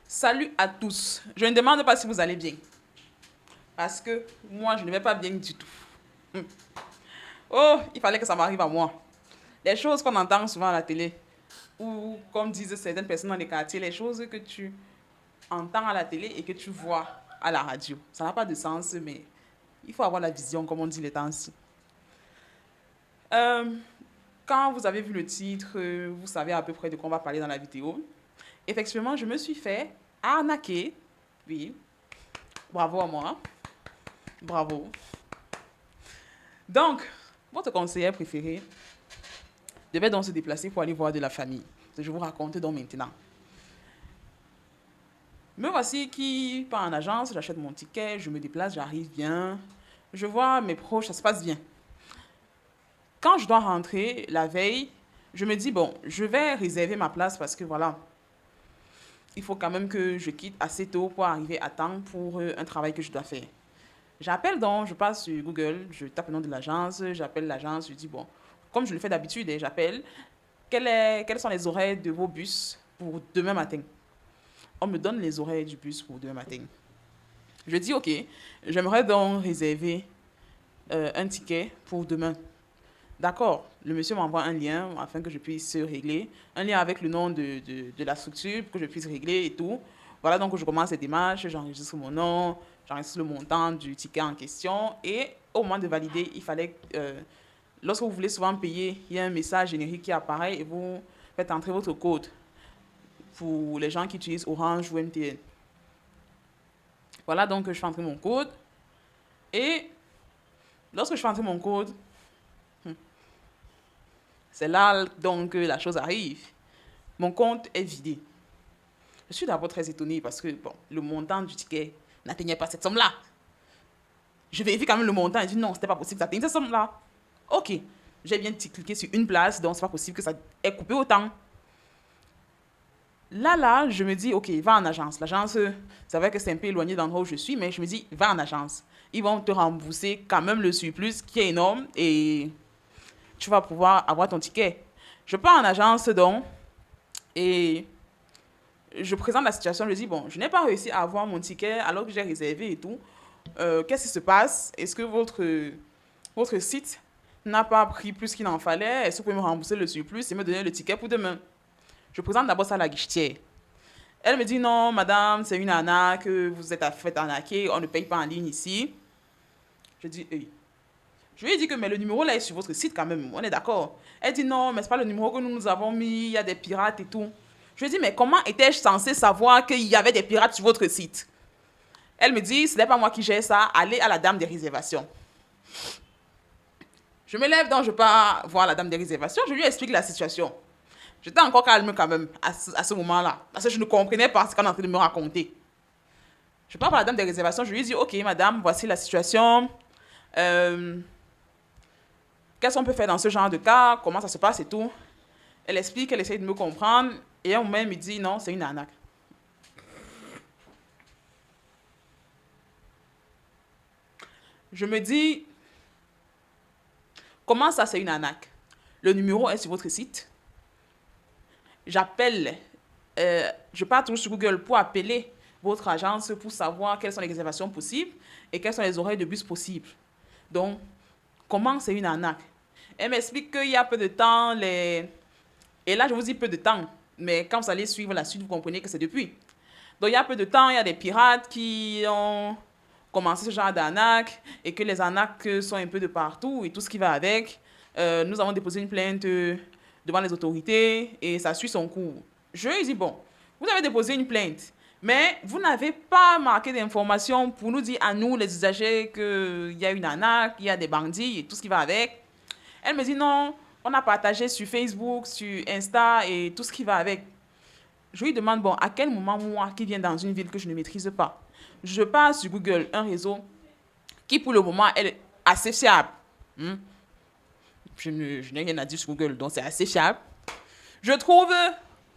Salut à tous. Je ne demande pas si vous allez bien. Parce que moi, je ne vais pas bien du tout. Hmm. Oh, il fallait que ça m'arrive à moi. Les choses qu'on entend souvent à la télé, ou comme disent certaines personnes dans les quartiers, les choses que tu entends à la télé et que tu vois à la radio. Ça n'a pas de sens, mais il faut avoir la vision, comme on dit les temps-ci. Euh, Quand vous avez vu le titre, vous savez à peu près de quoi on va parler dans la vidéo. Effectivement, je me suis fait arnaquer. Oui, bravo à moi. Bravo. Donc, votre conseiller préféré devait donc se déplacer pour aller voir de la famille. Je vous raconte donc maintenant. Me voici qui part en agence, j'achète mon ticket, je me déplace, j'arrive bien. Je vois mes proches, ça se passe bien. Quand je dois rentrer la veille, je me dis, bon, je vais réserver ma place parce que voilà, il faut quand même que je quitte assez tôt pour arriver à temps pour un travail que je dois faire. J'appelle donc, je passe sur Google, je tape le nom de l'agence, j'appelle l'agence, je dis, bon, comme je le fais d'habitude, j'appelle, quels sont les horaires de vos bus pour demain matin? On me donne les horaires du bus pour demain matin. Je dis, ok, j'aimerais donc réserver un ticket pour demain. D'accord, le monsieur m'envoie un lien afin que je puisse régler, un lien avec le nom de la structure pour que je puisse régler et tout. Voilà, donc je commence les démarches, j'enregistre mon nom, j'enregistre le montant du ticket en question et au moment de valider, il fallait, lorsque vous voulez souvent payer, il y a un message générique qui apparaît et vous faites entrer votre code pour les gens qui utilisent Orange ou MTN. Voilà, donc je fais entrer mon code et lorsque je fais entrer mon code, c'est là donc que la chose arrive. Mon compte est vidé. Je suis d'abord très étonnée parce que bon, le montant du ticket n'atteignait pas cette somme-là. Je vérifie quand même le montant et je dis non, c'était pas possible que ça atteigne cette somme-là. Ok, j'ai bien cliqué sur une place, donc c'est pas possible que ça ait coupé autant. Là, je me dis, ok, va en agence. L'agence, c'est vrai que c'est un peu éloigné d'endroit où je suis, mais je me dis, va en agence. Ils vont te rembourser quand même le surplus qui est énorme et tu vas pouvoir avoir ton ticket. Je pars en agence donc et je présente la situation. Je dis, bon, je n'ai pas réussi à avoir mon ticket alors que j'ai réservé et tout. Qu'est-ce qui se passe? Est-ce que votre site n'a pas pris plus qu'il en fallait? Est-ce que vous pouvez me rembourser le surplus et me donner le ticket pour demain? Je présente d'abord ça à la guichetière. Elle me dit non, madame, c'est une arnaque, vous êtes fait arnaquer, on ne paye pas en ligne ici. Je dis, hey. Je lui ai dit que mais le numéro là est sur votre site quand même, on est d'accord. Elle dit non, mais c'est pas le numéro que nous avons mis, il y a des pirates et tout. Je lui ai dit, mais comment étais-je censé savoir qu'il y avait des pirates sur votre site? Elle me dit, ce n'est pas moi qui gère ça, allez à la dame des réservations. Je me lève donc je pars voir la dame des réservations, je lui explique la situation. J'étais encore calme quand même à ce moment-là, parce que je ne comprenais pas ce qu'on est en train de me raconter. Je pars voir la dame des réservations, je lui dis, ok madame, voici la situation. Euh, Qu'est-ce qu'on peut faire dans ce genre de cas? Comment ça se passe et tout? Elle explique, elle essaie de me comprendre, et à un moment, elle me dit, non, c'est une arnaque. Je me dis, comment ça, c'est une arnaque? Le numéro est sur votre site. J'appelle, je pars toujours sur Google pour appeler votre agence pour savoir quelles sont les réservations possibles et quels sont les horaires de bus possibles. Donc, comment c'est une arnaque? Elle m'explique qu'il y a peu de temps, et là je vous dis peu de temps, mais quand vous allez suivre la suite, vous comprenez que c'est depuis. Donc il y a peu de temps, il y a des pirates qui ont commencé ce genre d'arnaque et que les arnaques sont un peu de partout et tout ce qui va avec. Nous avons déposé une plainte devant les autorités et ça suit son cours. Je lui dis, bon, vous avez déposé une plainte, mais vous n'avez pas marqué d'informations pour nous dire à nous, les usagers, qu'il y a une arnaque, il y a des bandits et tout ce qui va avec. Elle me dit non, on a partagé sur Facebook, sur Insta et tout ce qui va avec. Je lui demande, bon, à quel moment, moi, qui viens dans une ville que je ne maîtrise pas, je passe sur Google, un réseau qui, pour le moment, est assez fiable. Hmm? Je n'ai rien à dire sur Google, donc c'est assez fiable. Je trouve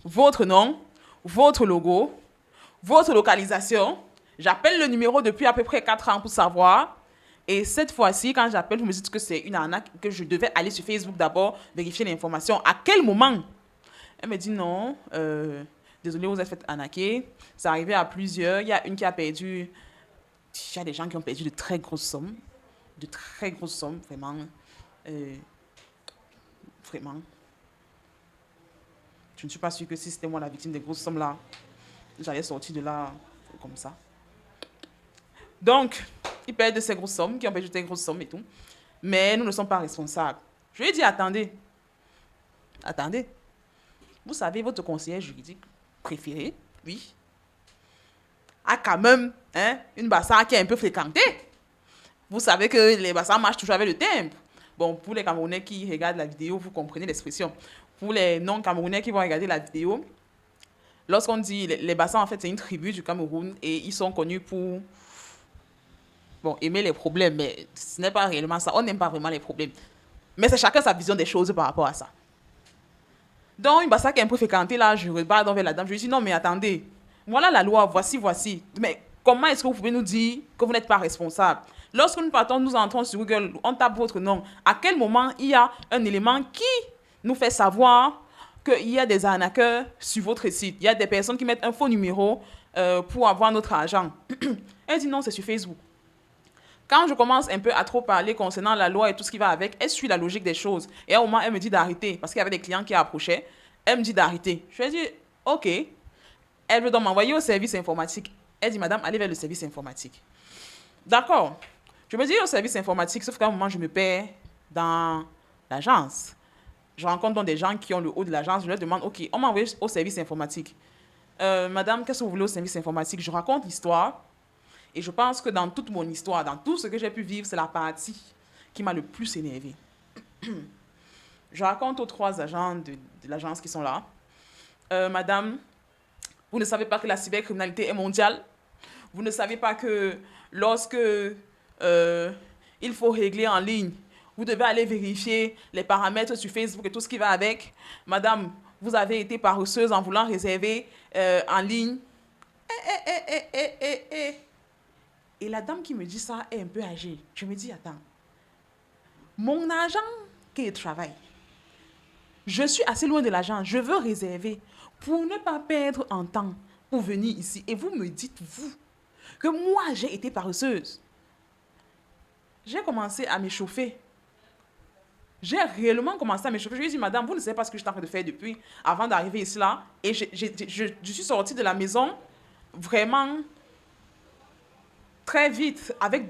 votre nom, votre logo, votre localisation. J'appelle le numéro depuis à peu près 4 ans pour savoir. Et cette fois-ci, quand j'appelle, vous me dites que c'est une arnaque, que je devais aller sur Facebook d'abord, vérifier l'information. À quel moment? Elle me dit non, désolé, vous êtes fait arnaquer. C'est arrivé à plusieurs. Il y a une qui a perdu. Il y a des gens qui ont perdu de très grosses sommes. De très grosses sommes, vraiment. Vraiment. Je ne suis pas sûre que si c'était moi la victime des grosses sommes là, j'allais sortir de là comme ça. Donc, ils perdent de ces grosses sommes, qui ont perdu de ces grosses sommes et tout. Mais nous ne sommes pas responsables. Je lui ai dit, attendez. Attendez. Vous savez, votre conseiller juridique préféré, oui, a quand même une bassard qui est un peu fréquentée. Vous savez que les bassards marchent toujours avec le timbre. Bon, pour les Camerounais qui regardent la vidéo, vous comprenez l'expression. Pour les non-Camerounais qui vont regarder la vidéo, lorsqu'on dit les bassards, en fait, c'est une tribu du Cameroun et ils sont connus pour aimer les problèmes, mais ce n'est pas réellement ça. On n'aime pas vraiment les problèmes. Mais c'est chacun sa vision des choses par rapport à ça. Donc, une bassard qui est un peu fréquentée, là, je regarde vers la dame, je lui dis, non, mais attendez, voilà la loi, voici. Mais comment est-ce que vous pouvez nous dire que vous n'êtes pas responsable? Lorsque nous entrons sur Google, on tape votre nom, à quel moment il y a un élément qui nous fait savoir qu'il y a des arnaqueurs sur votre site? Il y a des personnes qui mettent un faux numéro pour avoir notre argent. Elle dit non, c'est sur Facebook. Quand je commence un peu à trop parler concernant la loi et tout ce qui va avec, elle suit la logique des choses. Et à un moment, elle me dit d'arrêter, parce qu'il y avait des clients qui approchaient. Elle me dit d'arrêter. Je lui ai dit, OK. Elle veut donc m'envoyer au service informatique. Elle dit, madame, allez vers le service informatique. D'accord. Je me dis au service informatique, sauf qu'à un moment, je me perds dans l'agence. Je rencontre donc des gens qui ont le haut de l'agence. Je leur demande, OK, on m'a envoyé au service informatique. Madame, qu'est-ce que vous voulez au service informatique? Je raconte l'histoire. Et je pense que dans toute mon histoire, dans tout ce que j'ai pu vivre, c'est la partie qui m'a le plus énervée. Je raconte aux 3 agents de l'agence qui sont là. Madame, vous ne savez pas que la cybercriminalité est mondiale. Vous ne savez pas que lorsque il faut régler en ligne, vous devez aller vérifier les paramètres sur Facebook et tout ce qui va avec. Madame, vous avez été paresseuse en voulant réserver en ligne. Et la dame qui me dit ça est un peu âgée. Je me dis, attends, mon agent qui travaille, je suis assez loin de l'agent, je veux réserver pour ne pas perdre en temps pour venir ici. Et vous me dites, vous, que moi, j'ai été paresseuse. J'ai commencé à m'échauffer. J'ai réellement commencé à m'échauffer. Je lui ai dit, madame, vous ne savez pas ce que je suis en train de faire depuis, avant d'arriver ici là. Et je suis sortie de la maison vraiment très vite, avec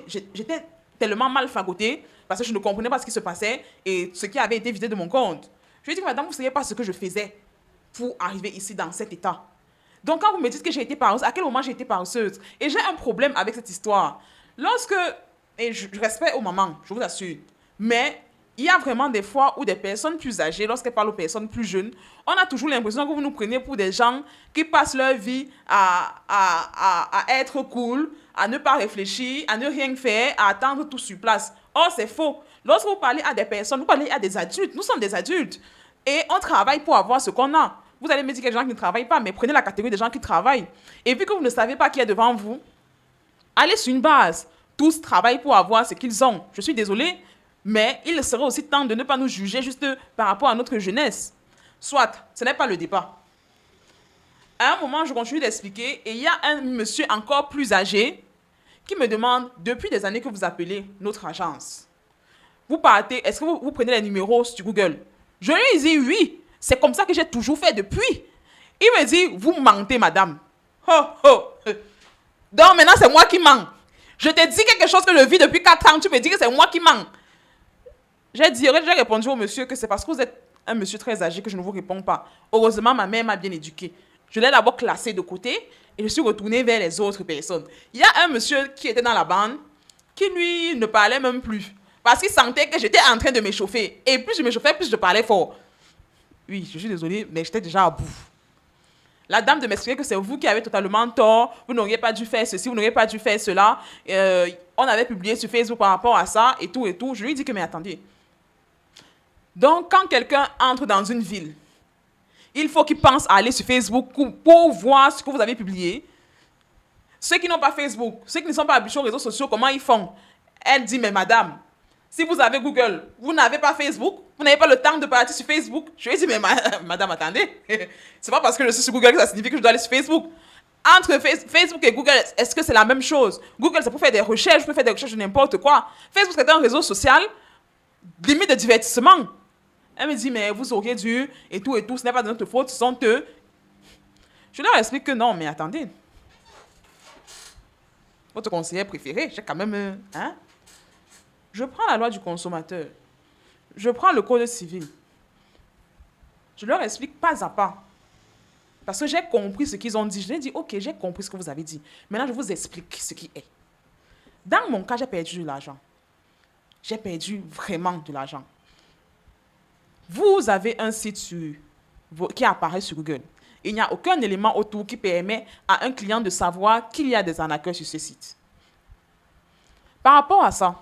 j'étais tellement mal fagotée parce que je ne comprenais pas ce qui se passait et ce qui avait été vidé de mon compte. Je lui ai dit, madame, vous ne savez pas ce que je faisais pour arriver ici dans cet état. Donc, quand vous me dites que j'ai été paresseuse, à quel moment j'ai été paresseuse? Et j'ai un problème avec cette histoire. Et je respecte aux mamans, je vous assure, mais il y a vraiment des fois où des personnes plus âgées, lorsqu'elles parlent aux personnes plus jeunes, on a toujours l'impression que vous nous prenez pour des gens qui passent leur vie à être cool, à ne pas réfléchir, à ne rien faire, à attendre tout sur place. Or, c'est faux. Lorsque vous parlez à des personnes, vous parlez à des adultes. Nous sommes des adultes. Et on travaille pour avoir ce qu'on a. Vous allez me dire qu'il y a des gens qui ne travaillent pas, mais prenez la catégorie des gens qui travaillent. Et vu que vous ne savez pas qui est devant vous, allez sur une base. Tous travaillent pour avoir ce qu'ils ont. Je suis désolée, mais il serait aussi temps de ne pas nous juger juste par rapport à notre jeunesse. Soit, ce n'est pas le débat. À un moment, je continue d'expliquer et il y a un monsieur encore plus âgé qui me demande, depuis des années que vous appelez notre agence, vous partez, est-ce que vous prenez les numéros sur Google? Je lui dis oui, c'est comme ça que j'ai toujours fait depuis. Il me dit, vous mentez, madame. Oh, oh. Donc maintenant, c'est moi qui mens. Je t'ai dit quelque chose que je vis depuis 4 ans, tu me dis que c'est moi qui mens. J'ai répondu au monsieur que c'est parce que vous êtes un monsieur très âgé que je ne vous réponds pas. Heureusement, ma mère m'a bien éduquée. Je l'ai d'abord classé de côté et je suis retournée vers les autres personnes. Il y a un monsieur qui était dans la bande qui, lui, ne parlait même plus. Parce qu'il sentait que j'étais en train de m'échauffer. Et plus je m'échauffais, plus je parlais fort. Oui, je suis désolée, mais j'étais déjà à bout. La dame de m'expliquer que c'est vous qui avez totalement tort, vous n'auriez pas dû faire ceci, vous n'auriez pas dû faire cela. On avait publié sur Facebook par rapport à ça et tout et tout. Je lui ai dit que, mais attendez. Donc, quand quelqu'un entre dans une ville, il faut qu'il pense à aller sur Facebook pour voir ce que vous avez publié. Ceux qui n'ont pas Facebook, ceux qui ne sont pas habitués aux réseaux sociaux, comment ils font? Elle dit, mais madame, Si vous avez Google, vous n'avez pas Facebook, vous n'avez pas le temps de partir sur Facebook. Je lui ai dit, mais madame, attendez. C'est pas parce que je suis sur Google que ça signifie que je dois aller sur Facebook. Entre Facebook et Google, est-ce que c'est la même chose? Google, c'est pour faire des recherches, pour faire des recherches de n'importe quoi. Facebook, c'est un réseau social, limite de divertissement. Elle me dit, mais vous auriez dû, et tout, ce n'est pas de notre faute, ce sont eux. Je leur explique que non, mais attendez. Votre conseiller préféré, j'ai quand même... Hein? Je prends la loi du consommateur. Je prends le code civil. Je leur explique pas à pas. Parce que j'ai compris ce qu'ils ont dit. Je leur ai dit, ok, j'ai compris ce que vous avez dit. Maintenant, je vous explique ce qui est. Dans mon cas, j'ai perdu de l'argent. J'ai perdu vraiment de l'argent. Vous avez un site qui apparaît sur Google. Il n'y a aucun élément autour qui permet à un client de savoir qu'il y a des arnaqueurs sur ce site. Par rapport à ça,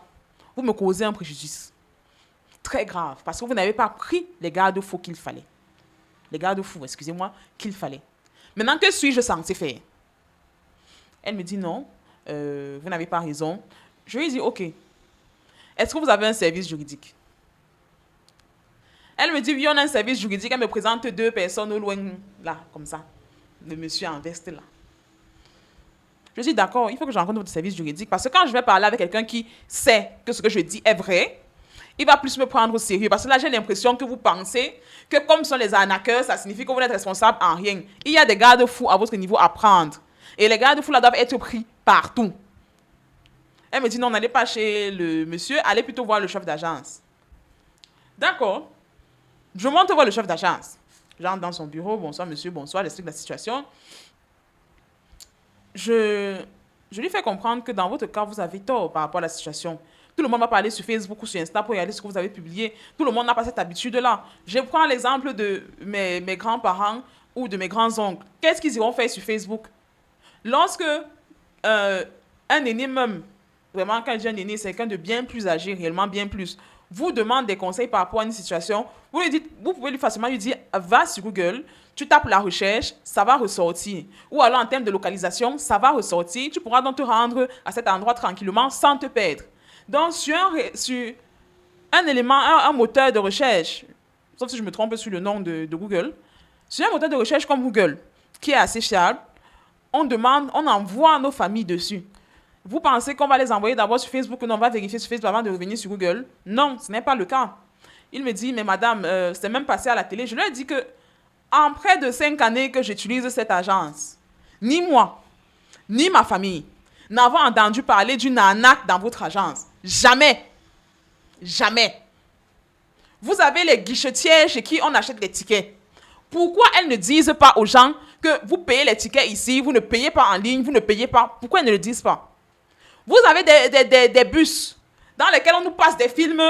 vous me causez un préjudice très grave parce que vous n'avez pas pris les garde-fous qu'il fallait. Les garde-fous, excusez-moi, qu'il fallait. Maintenant, que suis-je censé faire? Elle me dit non, vous n'avez pas raison. Je lui dis ok. Est-ce que vous avez un service juridique? Elle me dit oui, on a un service juridique. Elle me présente 2 personnes au loin, là, comme ça. Le monsieur en veste, là. Je dis d'accord, il faut que je rencontre votre service juridique parce que quand je vais parler avec quelqu'un qui sait que ce que je dis est vrai, il va plus me prendre au sérieux. Parce que là, j'ai l'impression que vous pensez que comme sont les arnaqueurs, ça signifie que vous n'êtes responsable en rien. Il y a des garde-fous à votre niveau à prendre. Et les garde-fous là doivent être pris partout. Elle me dit non, n'allez pas chez le monsieur, allez plutôt voir le chef d'agence. D'accord. Je monte voir le chef d'agence. J'entre dans son bureau, bonsoir monsieur, bonsoir, j'explique la situation. Je lui fais comprendre que dans votre cas, vous avez tort par rapport à la situation. Tout le monde va parler sur Facebook ou sur Insta pour regarder ce que vous avez publié. Tout le monde n'a pas cette habitude-là. Je prends l'exemple de mes grands-parents ou de mes grands-oncles. Qu'est-ce qu'ils iront faire sur Facebook? Lorsque un aîné même, vraiment quand je dis un aîné, c'est quelqu'un de bien plus âgé, réellement bien plus, vous demande des conseils par rapport à une situation, vous lui dites, vous pouvez lui facilement lui dire, va sur Google, tu tapes la recherche, ça va ressortir. Ou alors en termes de localisation, ça va ressortir. Tu pourras donc te rendre à cet endroit tranquillement sans te perdre. Donc sur un élément, un moteur de recherche, sauf si je me trompe sur le nom de Google, sur un moteur de recherche comme Google, qui est assez fiable, on envoie nos familles dessus. Vous pensez qu'on va les envoyer d'abord sur Facebook ou non, on va vérifier sur Facebook avant de revenir sur Google? Non, ce n'est pas le cas. Il me dit, mais madame, c'est même passé à la télé. Je lui ai dit que en près de 5 années que j'utilise cette agence, ni moi, ni ma famille n'avons entendu parler d'une arnaque dans votre agence. Jamais. Jamais. Vous avez les guichetières chez qui on achète les tickets. Pourquoi elles ne disent pas aux gens que vous payez les tickets ici, vous ne payez pas en ligne, vous ne payez pas? Pourquoi elles ne le disent pas? Vous avez des bus dans lesquels on nous passe des films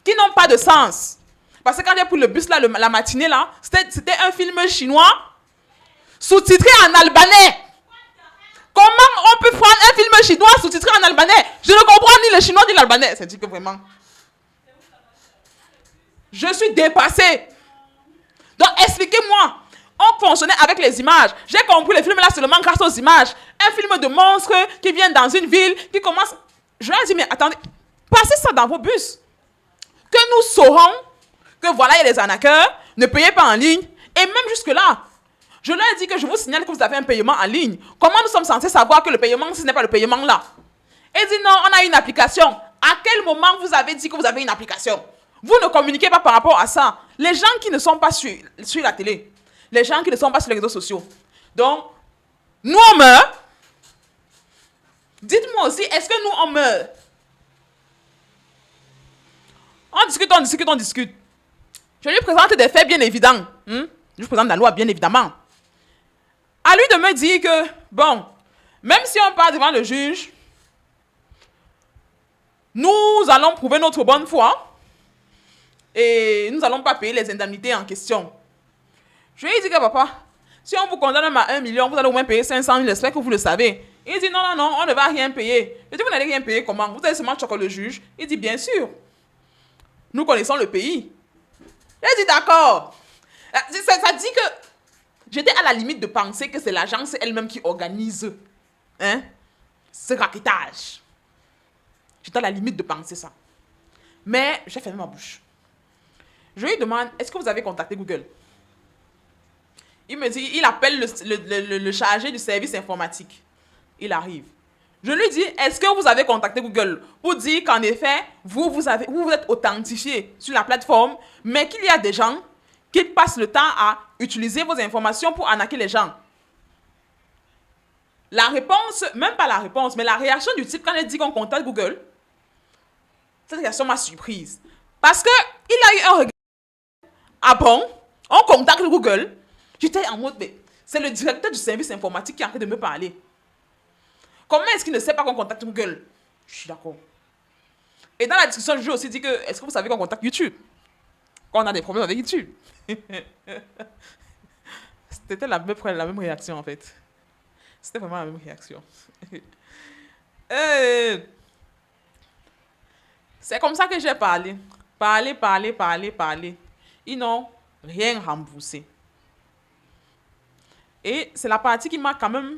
qui n'ont pas de sens. Parce que quand j'ai pris le bus là, la matinée là, c'était un film chinois sous-titré en albanais. Comment on peut prendre un film chinois sous-titré en albanais? Je ne comprends ni le chinois ni l'albanais. C'est-à-dire que vraiment, je suis dépassée. Donc expliquez-moi. On fonctionnait avec les images. J'ai compris le film là seulement grâce aux images. Un film de monstres qui vient dans une ville, qui commence... Je leur ai dit, mais attendez, passez ça dans vos bus. Que nous saurons que voilà, il y a les arnaqueurs, ne payez pas en ligne. Et même jusque-là, je leur ai dit que je vous signale que vous avez un paiement en ligne. Comment nous sommes censés savoir que le paiement, ce n'est pas le paiement là? Et dit, non, on a une application. À quel moment vous avez dit que vous avez une application? Vous ne communiquez pas par rapport à ça. Les gens qui ne sont pas sur la télé, les gens qui ne sont pas sur les réseaux sociaux. Donc, nous on meurt. Dites-moi aussi, est-ce que nous on meurt? On discute, on discute, on discute. Je lui présente des faits bien évidents. Je lui présente la loi bien évidemment. À lui de me dire que, bon, même si on part devant le juge, nous allons prouver notre bonne foi et nous n'allons pas payer les indemnités en question. Je lui ai dit que papa, si on vous condamne à 1 million, vous allez au moins payer 500 000, j'espère que vous le savez. Il dit non, non, non, on ne va rien payer. Je dis, vous n'allez rien payer comment? Vous allez seulement choquer le juge. Il dit, bien sûr. Nous connaissons le pays. J'ai dit, d'accord. Ça dit que j'étais à la limite de penser que c'est l'agence elle-même qui organise ce raquetage. J'étais à la limite de penser ça. Mais j'ai fermé ma bouche. Je lui demande, est-ce que vous avez contacté Google? Il me dit, il appelle le chargé du service informatique. Il arrive. Je lui dis, est-ce que vous avez contacté Google pour dire qu'en effet, vous êtes authentifié sur la plateforme, mais qu'il y a des gens qui passent le temps à utiliser vos informations pour arnaquer les gens? La réponse, même pas la réponse, mais la réaction du type quand il dit qu'on contacte Google, cette réaction m'a surprise. Parce qu'il a eu un regard. Ah bon? On contacte Google? J'étais en mode, mais c'est le directeur du service informatique qui est en train de me parler. Comment est-ce qu'il ne sait pas qu'on contacte Google? Je suis d'accord. Et dans la discussion, je lui ai aussi dit que, est-ce que vous savez qu'on contacte YouTube? Qu'on a des problèmes avec YouTube. C'était la même réaction, en fait. C'était vraiment la même réaction. C'est comme ça que j'ai parlé. Parler. Ils n'ont rien remboursé. Et c'est la partie qui m'a quand même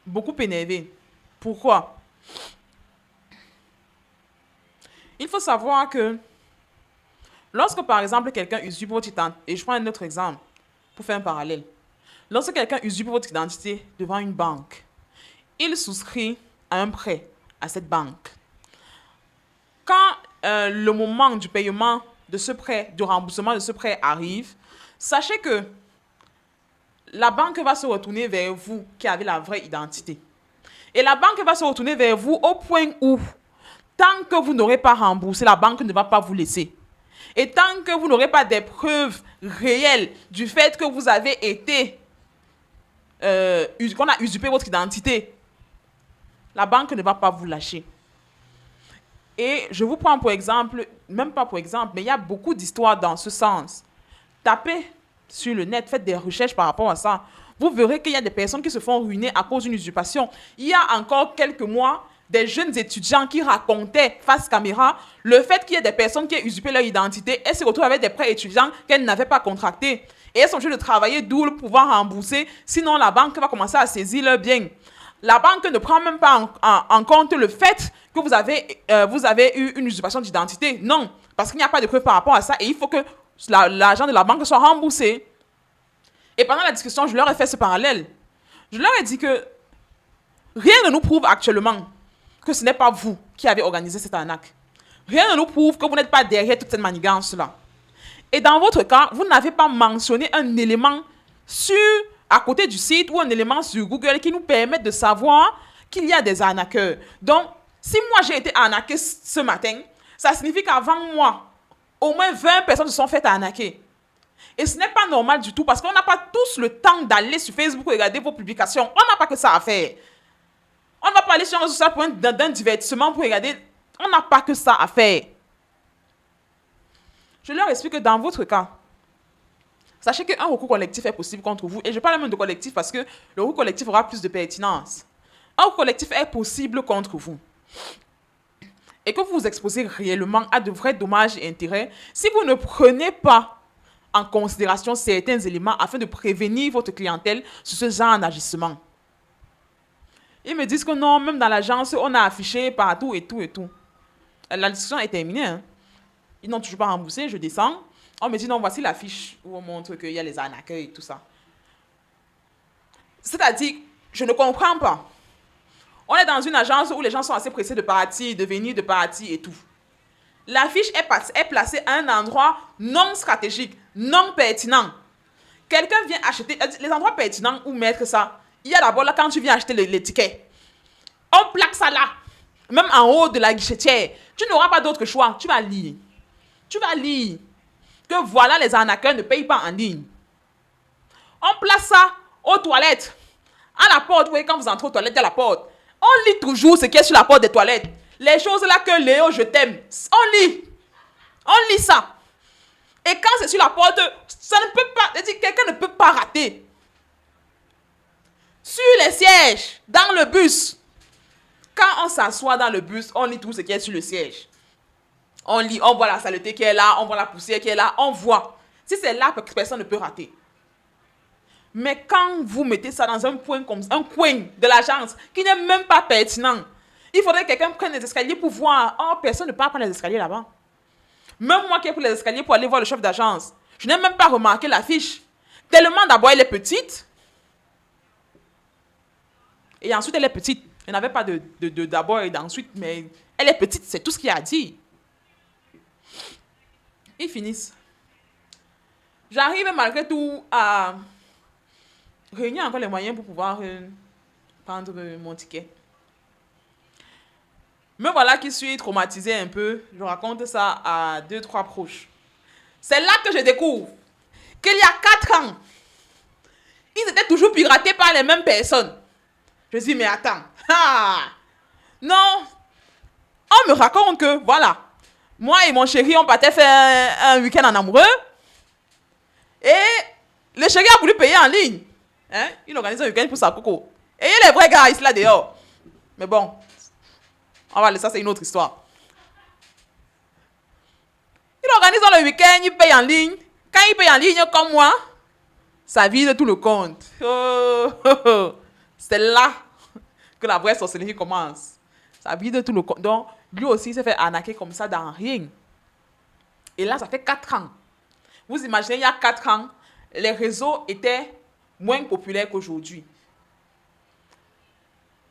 beaucoup énervé. Pourquoi? Il faut savoir que lorsque, par exemple, quelqu'un usurpe votre identité, et je prends un autre exemple pour faire un parallèle. Lorsque quelqu'un usurpe votre identité devant une banque, il souscrit à un prêt à cette banque. Quand le moment du paiement de ce prêt, du remboursement de ce prêt arrive, sachez que la banque va se retourner vers vous qui avez la vraie identité. Et la banque va se retourner vers vous au point où, tant que vous n'aurez pas remboursé, la banque ne va pas vous laisser. Et tant que vous n'aurez pas des preuves réelles du fait que vous avez été, qu'on a usurpé votre identité, la banque ne va pas vous lâcher. Et je vous prends pour exemple, même pas pour exemple, mais il y a beaucoup d'histoires dans ce sens. Tapez sur le net, faites des recherches par rapport à ça. Vous verrez qu'il y a des personnes qui se font ruiner à cause d'une usurpation. Il y a encore quelques mois, des jeunes étudiants qui racontaient face caméra le fait qu'il y ait des personnes qui aient usurpé leur identité et se retrouvent avec des prêts étudiants qu'elles n'avaient pas contractés. Et elles sont obligées de travailler dur pour pouvoir rembourser, sinon la banque va commencer à saisir leurs biens. La banque ne prend même pas en compte le fait que vous avez eu une usurpation d'identité. Non, parce qu'il n'y a pas de preuve par rapport à ça et il faut que l'argent de la banque soit remboursé. Et pendant la discussion, je leur ai fait ce parallèle. Je leur ai dit que rien ne nous prouve actuellement que ce n'est pas vous qui avez organisé cette arnaque. Rien ne nous prouve que vous n'êtes pas derrière toute cette manigance-là. Et dans votre cas, vous n'avez pas mentionné un élément à côté du site ou un élément sur Google qui nous permet de savoir qu'il y a des arnaqueurs. Donc, si moi j'ai été arnaqué ce matin, ça signifie qu'avant moi, au moins 20 personnes se sont faites arnaquer. Et ce n'est pas normal du tout parce qu'on n'a pas tous le temps d'aller sur Facebook et regarder vos publications. On n'a pas que ça à faire. On ne va pas aller sur un réseau social pour d'un divertissement pour regarder. On n'a pas que ça à faire. Je leur explique que dans votre cas, sachez qu'un recours collectif est possible contre vous. Et je parle même de collectif parce que le recours collectif aura plus de pertinence. Un recours collectif est possible contre vous. Et que vous vous exposez réellement à de vrais dommages et intérêts si vous ne prenez pas en considération certains éléments afin de prévenir votre clientèle sur ce genre d'agissement. Ils me disent que non, même dans l'agence, on a affiché partout et tout et tout. La discussion est terminée. Hein. Ils n'ont toujours pas remboursé, je descends. On me dit non, voici l'affiche où on montre qu'il y a les arnaqueurs et tout ça. C'est-à-dire, je ne comprends pas. On est dans une agence où les gens sont assez pressés de partir, de venir de partir et tout. L'affiche est placée à un endroit non stratégique, non pertinent. Quelqu'un vient acheter, les endroits pertinents où mettre ça, il y a d'abord là quand tu viens acheter les tickets. On plaque ça là, même en haut de la guichetière. Tu n'auras pas d'autre choix, tu vas lire. Tu vas lire que voilà les arnaqueurs ne payent pas en ligne. On place ça aux toilettes, à la porte, vous voyez quand vous entrez aux toilettes, il y a la porte. On lit toujours ce qui est sur la porte des toilettes. Les choses là que Léo, je t'aime. On lit. On lit ça. Et quand c'est sur la porte, ça ne peut pas, quelqu'un ne peut pas rater. Sur les sièges, dans le bus. Quand on s'assoit dans le bus, on lit tout ce qui est sur le siège. On lit, on voit la saleté qui est là, on voit la poussière qui est là, on voit. Si c'est là, personne ne peut rater. Mais quand vous mettez ça dans un coin comme un coin de l'agence qui n'est même pas pertinent, Il faudrait que quelqu'un prenne les escaliers pour voir. Oh, personne ne peut pas prendre les escaliers là-bas. Même moi qui ai pris les escaliers pour aller voir le chef d'agence, je n'ai même pas remarqué l'affiche. Tellement d'abord elle est petite. Et ensuite elle est petite. Il n'y avait pas de d'abord et d'ensuite, mais elle est petite, c'est tout ce qu'il y a à dire. Ils finissent. J'arrive malgré tout à réunir encore les moyens pour pouvoir prendre mon ticket. Me voilà qui suis traumatisée un peu. Je raconte ça à 2-3 proches. C'est là que je découvre qu'il y a 4 ans, ils étaient toujours piratés par les mêmes personnes. Je dis, mais attends. Ah, non. On me raconte que, voilà, moi et mon chéri, on partait faire un week-end en amoureux. Et le chéri a voulu payer en ligne. Hein? Il organise un week-end pour sa coco. Et il est vrai gars, ici là dehors. Mais bon, on va laisser ça, c'est une autre histoire. Il organise le week-end, il paye en ligne. Quand il paye en ligne comme moi, ça vide tout le compte. Oh, oh, oh. C'est là que la vraie sorcellerie commence. Ça vide tout le compte. Donc, lui aussi, il s'est fait arnaquer comme ça dans rien. Et là, ça fait 4 ans. Vous imaginez, il y a 4 ans, les réseaux étaient moins populaires qu'aujourd'hui.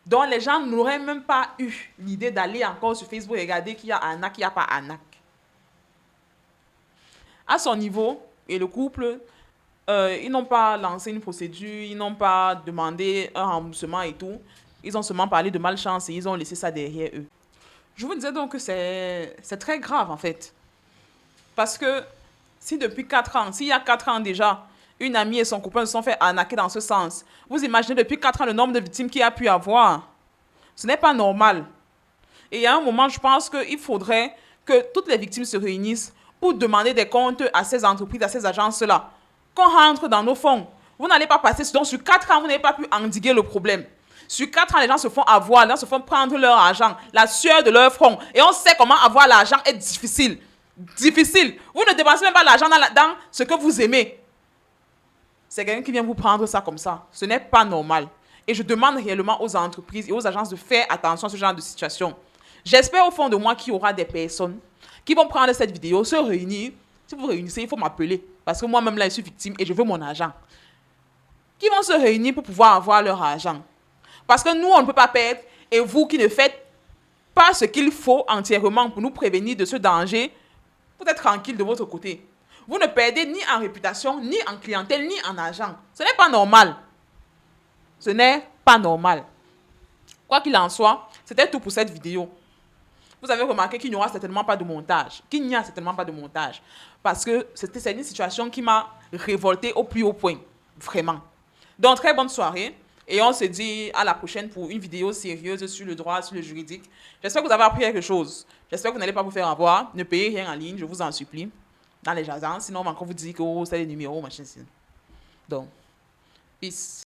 Donc, les gens n'auraient même pas eu l'idée d'aller encore sur Facebook et regarder qu'il y a arnaque, qu'il n'y a pas arnaque. À son niveau, et le couple, ils n'ont pas lancé une procédure, ils n'ont pas demandé un remboursement et tout. Ils ont seulement parlé de malchance et ils ont laissé ça derrière eux. Je vous disais donc que c'est très grave en fait. Parce que si depuis 4 ans, s'il y a 4 ans déjà, une amie et son copain se sont fait arnaquer dans ce sens, vous imaginez depuis 4 ans le nombre de victimes qu'il y a pu avoir. Ce n'est pas normal. Et à un moment, je pense qu'il faudrait que toutes les victimes se réunissent pour demander des comptes à ces entreprises, à ces agences-là. Qu'on rentre dans nos fonds. Vous n'allez pas passer, donc sur 4 ans, vous n'avez pas pu endiguer le problème. Sur 4 ans, les gens se font avoir, les gens se font prendre leur argent, la sueur de leur front. Et on sait comment avoir l'argent est difficile. Difficile. Vous ne dépensez même pas l'argent dans ce que vous aimez. C'est quelqu'un qui vient vous prendre ça comme ça. Ce n'est pas normal. Et je demande réellement aux entreprises et aux agences de faire attention à ce genre de situation. J'espère au fond de moi qu'il y aura des personnes qui vont prendre cette vidéo, se réunir. Si vous vous réunissez, il faut m'appeler. Parce que moi-même là, je suis victime et je veux mon argent. Qui vont se réunir pour pouvoir avoir leur argent. Parce que nous, on ne peut pas perdre. Et vous qui ne faites pas ce qu'il faut entièrement pour nous prévenir de ce danger, vous êtes tranquille de votre côté. Vous ne perdez ni en réputation, ni en clientèle, ni en argent. Ce n'est pas normal. Ce n'est pas normal. Quoi qu'il en soit, c'était tout pour cette vidéo. Vous avez remarqué qu'il n'y aura certainement pas de montage. Qu'il n'y a certainement pas de montage. Parce que c'est une situation qui m'a révoltée au plus haut point. Vraiment. Donc, très bonne soirée. Et on se dit à la prochaine pour une vidéo sérieuse sur le droit, sur le juridique. J'espère que vous avez appris quelque chose. J'espère que vous n'allez pas vous faire avoir. Ne payez rien en ligne, je vous en supplie. Dans les agences. Sinon, on va encore vous dire que c'est les numéros, machin. Donc, peace.